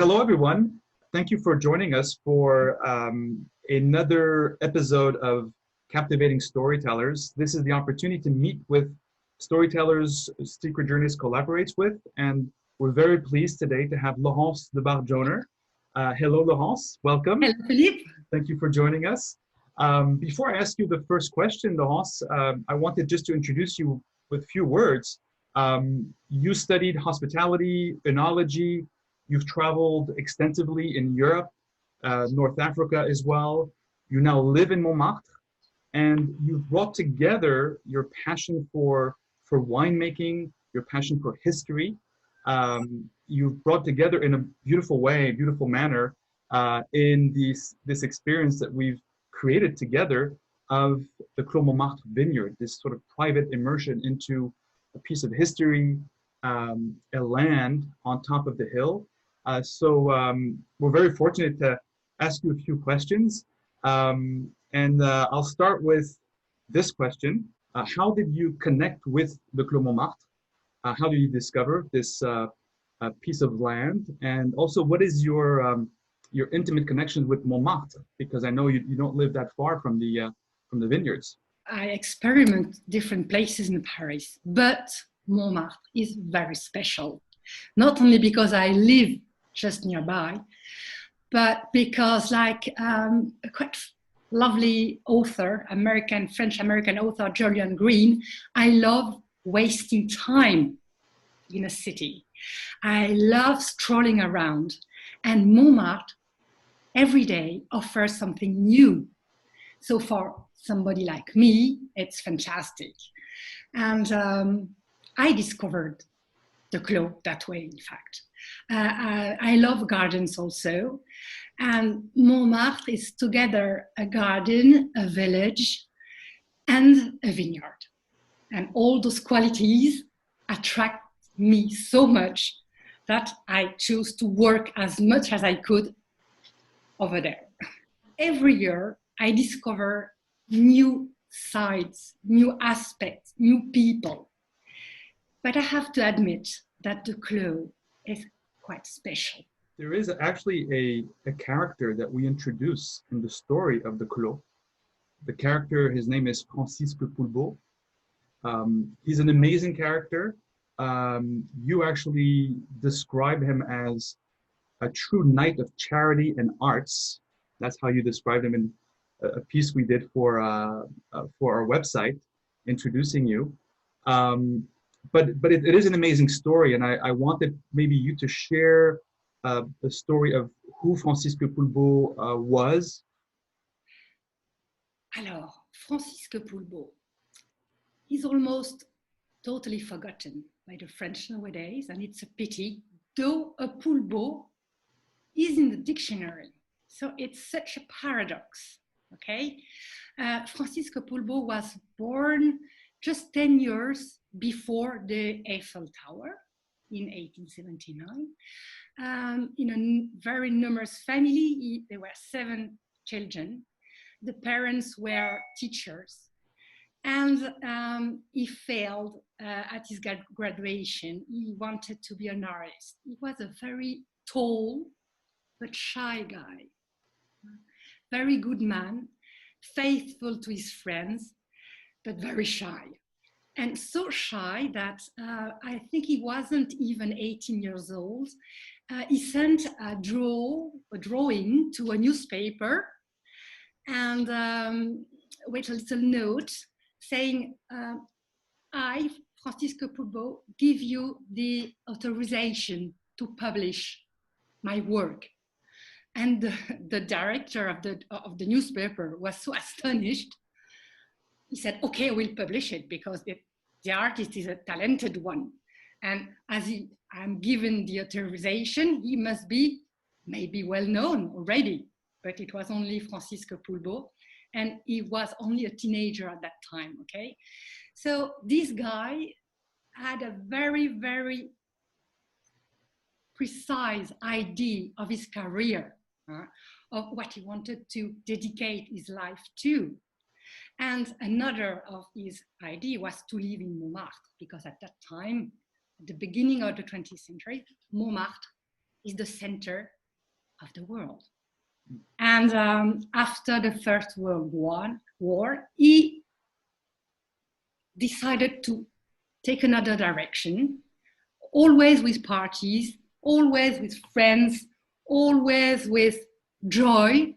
Hello, everyone. Thank you for joining us for another episode of Captivating Storytellers. This is the opportunity to meet with storytellers Secret Journeys collaborates with, and we're very pleased today to have Laurence Debart Joner. Hello, Laurence. Welcome. Hello, Philippe. Thank you for joining us. Before I ask you the first question, Laurence, I wanted just to introduce you with a few words. You studied hospitality, enology. You've traveled extensively in Europe, North Africa as well. You now live in Montmartre, and you've brought together your passion for winemaking, your passion for history. You've brought together in a beautiful way, beautiful manner, in this experience that we've created together of the Clos Montmartre vineyard, this sort of private immersion into a piece of history, a land on top of the hill. So we're very fortunate to ask you a few questions. And I'll start with this question. How did you connect with the Clos Montmartre? How did you discover this piece of land? And also, what is your intimate connection with Montmartre? Because I know you don't live that far from the vineyards. I experiment different places in Paris, but Montmartre is very special. Not only because I live just nearby, but because like a quite lovely author, French-American author, Julian Green, I love wasting time in a city. I love strolling around, and Montmartre every day offers something new. So for somebody like me, it's fantastic. And I discovered the Clos that way, in fact. I love gardens also. And Montmartre is together a garden, a village, and a vineyard. And all those qualities attract me so much that I chose to work as much as I could over there. Every year, I discover new sides, new aspects, new people. But I have to admit that the Clos is quite special. There is actually a character that we introduce in the story of the Clos. The character, his name is Francisco Pulbo. He's an amazing character. You actually describe him as a true knight of charity and arts. That's how you described him in a piece we did for our website, introducing you. But it is an amazing story, and I wanted maybe you to share the story of who Francisco Pulbo was. Alors, Francisco Pulbo is almost totally forgotten by the French nowadays, and it's a pity, though a Pulbo is in the dictionary. So it's such a paradox, okay? Francisco Pulbo was born just 10 years before the Eiffel Tower in 1879. In a very numerous family, there were 7 children. The parents were teachers, and he failed at his graduation. He wanted to be an artist. He was a very tall but shy guy, very good man, faithful to his friends, but very shy. And so shy that I think he wasn't even 18 years old. He sent a drawing to a newspaper and with a little note saying, I, Francisco Pulbo, give you the authorization to publish my work. And the director of the newspaper was so astonished. He said, okay, we'll publish it because the artist is a talented one. And as I'm given the authorization, he must be maybe well known already. But it was only Francisco Pulbo, and he was only a teenager at that time, okay? So this guy had a very, very precise idea of his career, of what he wanted to dedicate his life to. And another of his idea was to live in Montmartre, because at that time, at the beginning of the 20th century, Montmartre is the center of the world. And after the First World War, he decided to take another direction, always with parties, always with friends, always with joy,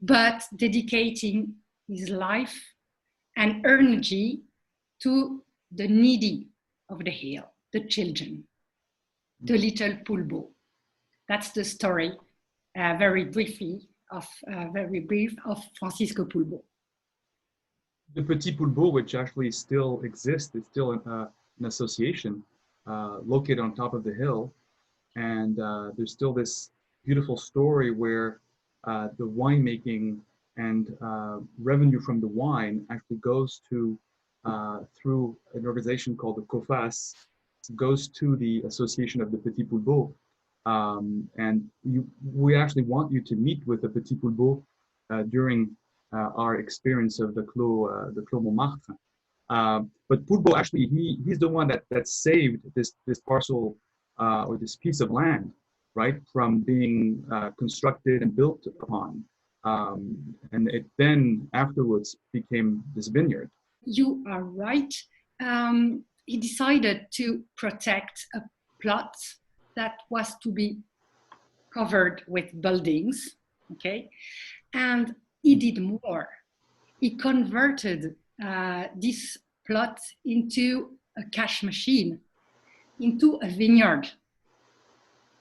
but dedicating his life and energy to the needy of the hill, the children, the little Pulbo. That's the story, very brief of Francisco Pulbo. The Petit Pulbo, which actually still exists, it's still an association located on top of the hill. And there's still this beautiful story where the winemaking and revenue from the wine actually goes to, through an organization called the COFAS, goes to the Association of the Petit Pulbo. And we actually want you to meet with the Petit Pulbo during our experience of the Clos Montmartre. But Pulbo actually, he's the one that saved this parcel or this piece of land, right, from being constructed and built upon. And it then afterwards became this vineyard. You are right. He decided to protect a plot that was to be covered with buildings, okay? And he did more. He converted this plot into a cash machine, into a vineyard,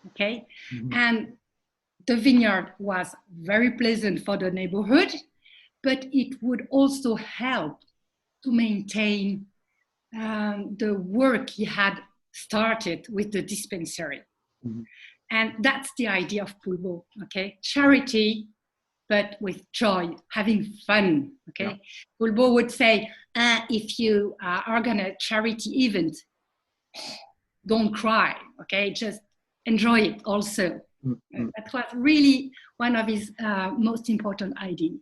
okay? Mm-hmm. And the vineyard was very pleasant for the neighborhood, but it would also help to maintain the work he had started with the dispensary. Mm-hmm. And that's the idea of Pulbo, okay? Charity, but with joy, having fun, okay? Yeah. Pulbo would say, if you are gonna charity event, don't cry, okay? Just enjoy it also. Mm-hmm. That was really one of his most important ideas.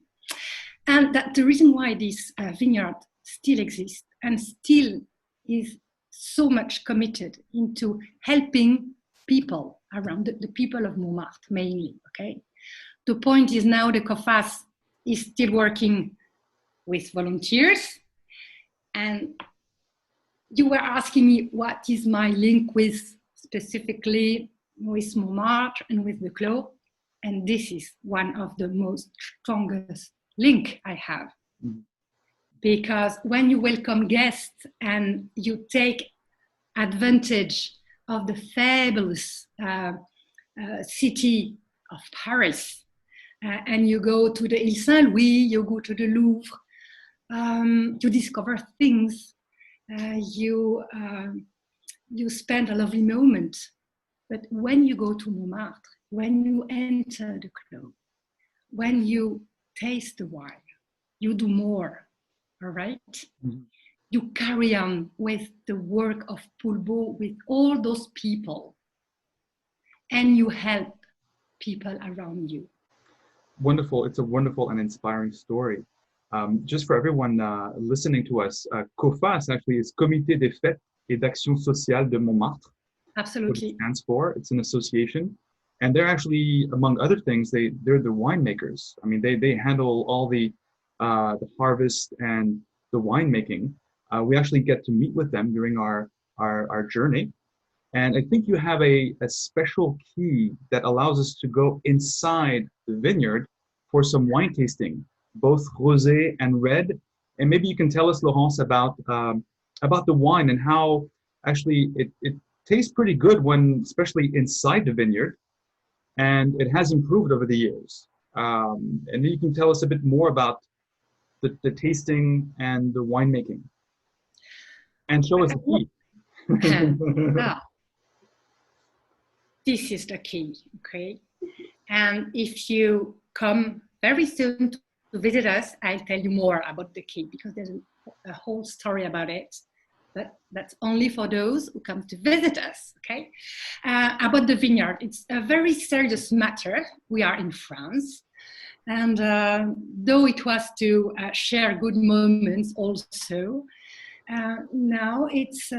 And that the reason why this vineyard still exists and still is so much committed into helping people around, the people of Montmartre mainly, okay? The point is now the COFAS is still working with volunteers. And you were asking me what is my link with specifically with Montmartre and with the Clos. And this is one of the most strongest link I have. Mm-hmm. Because when you welcome guests and you take advantage of the fabulous city of Paris, and you go to the Ile Saint-Louis, you go to the Louvre, you discover things, you spend a lovely moment. But when you go to Montmartre, when you enter the Clos, when you taste the wine, you do more. All right? Mm-hmm. You carry on with the work of Pulbo, with all those people, and you help people around you. Wonderful. It's a wonderful and inspiring story. Just for everyone listening to us, COFAS actually is Comité des Fêtes et d'Action Sociale de Montmartre. Absolutely. What it stands for. It's an association. And they're actually, among other things, they're the winemakers. I mean, they handle all the harvest and the winemaking. We actually get to meet with them during our journey. And I think you have a special key that allows us to go inside the vineyard for some wine tasting, both rosé and red. And maybe you can tell us, Laurence, about the wine and how actually it tastes pretty good when, especially inside the vineyard. And it has improved over the years. And then you can tell us a bit more about the tasting and the winemaking. And show us the key. Now, this is the key, okay? And if you come very soon to visit us, I'll tell you more about the key because there's a whole story about it. But that's only for those who come to visit us, okay? About the vineyard, it's a very serious matter. We are in France. And though it was to share good moments also, now it's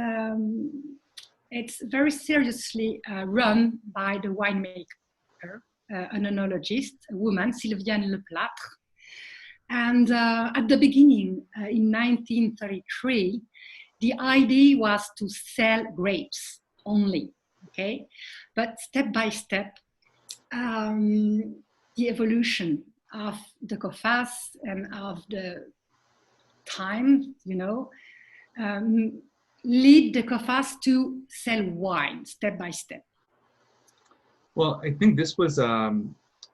it's very seriously run by the winemaker, an enologist, a woman, Sylviane Leplâtre. And at the beginning, in 1933, the idea was to sell grapes only, okay? But step by step, the evolution of the COFAS and of the time, you know, lead the COFAS to sell wine step by step. Well, I think this was a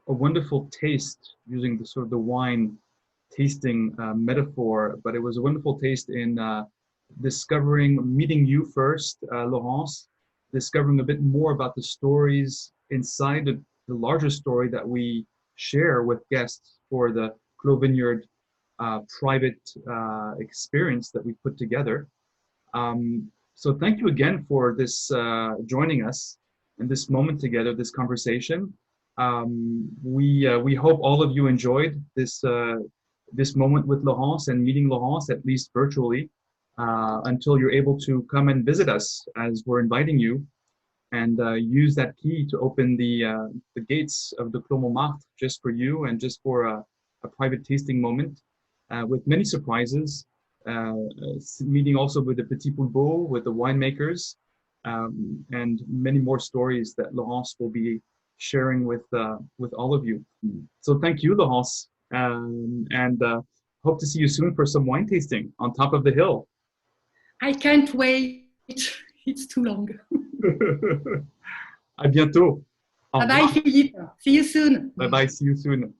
wonderful taste, using the sort of the wine tasting metaphor, but it was a wonderful taste in meeting you first, Laurence, discovering a bit more about the stories inside the larger story that we share with guests for the Clos Vineyard private experience that we put together. So thank you again for this joining us in this moment together, this conversation. We hope all of you enjoyed this moment with Laurence and meeting Laurence, at least virtually, until you're able to come and visit us as we're inviting you, and use that key to open the gates of the Clos Montmartre just for you and just for a private tasting moment with many surprises, meeting also with the Petit Pulbo, with the winemakers, and many more stories that Laurence will be sharing with all of you. So thank you, Laurence, and hope to see you soon for some wine tasting on top of the hill. I can't wait. It's too long. À bientôt. Bye bye, Philippe. See you soon. Bye bye. See you soon.